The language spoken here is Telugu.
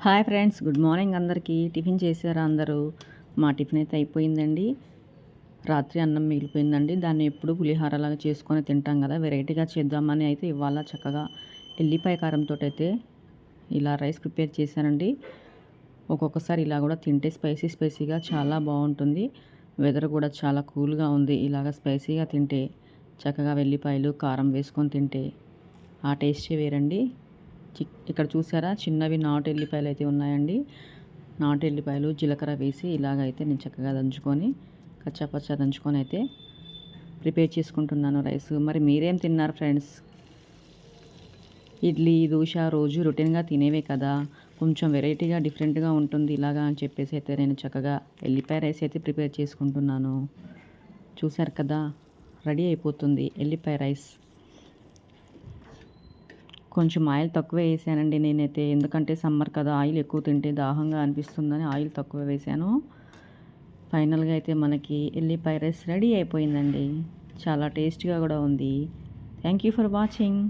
హాయ్ ఫ్రెండ్స్, గుడ్ మార్నింగ్ అందరికీ. టిఫిన్ చేశారా అందరూ? మా టిఫిన్ అయితే అయిపోయిందండి. రాత్రి అన్నం మిగిలిపోయిందండి. దాన్ని ఎప్పుడు పులిహోరలాగా చేసుకొని తింటాం కదా, వెరైటీగా చేద్దామని అయితే ఇవాళ చక్కగా ఎల్లిపాయ కారంతో అయితే ఇలా రైస్ ప్రిపేర్ చేశానండి. ఒక్కొక్కసారి ఇలా కూడా తింటే స్పైసీగా చాలా బాగుంటుంది. వెదర్ కూడా చాలా కూల్గా ఉంది. ఇలాగ స్పైసీగా తింటే చక్కగా వెల్లిపాయలు కారం వేసుకొని తింటే ఆ టేస్టే వేరండి. ఇక్కడ చూసారా, చిన్నవి నాటు ఎల్లిపాయలు అయితే ఉన్నాయండి. నాటు ఎల్లిపాయలు జీలకర్ర వేసి ఇలాగైతే నేను చక్కగా దంచుకొని కచ్చాపచ్చా దంచుకొని అయితే ప్రిపేర్ చేసుకుంటున్నాను రైస్. మరి మీరేం తిన్నారు ఫ్రెండ్స్? ఇడ్లీ దోశ రోజు రొటీన్గా తినేవే కదా, కొంచెం వెరైటీగా డిఫరెంట్గా ఉంటుంది ఇలాగా అని చెప్పేసి అయితే నేను చక్కగా ఎల్లిపాయ రైస్ అయితే ప్రిపేర్ చేసుకుంటున్నాను. చూసారు కదా, రెడీ అయిపోతుంది ఎల్లిపాయ రైస్. కొంచెం ఆయిల్ తక్కువ వేసానండి నేనైతే, ఎందుకంటే సమ్మర్ కదా, ఆయిల్ ఎక్కువ తింటే దాహంగా అనిపిస్తుందని ఆయిల్ తక్కువ వేసాను. ఫైనల్గా అయితే మనకి ఎల్లిపాయ రైస్ రెడీ అయిపోయిందండి. చాలా టేస్ట్గా కూడా ఉంది. Thank you for watching.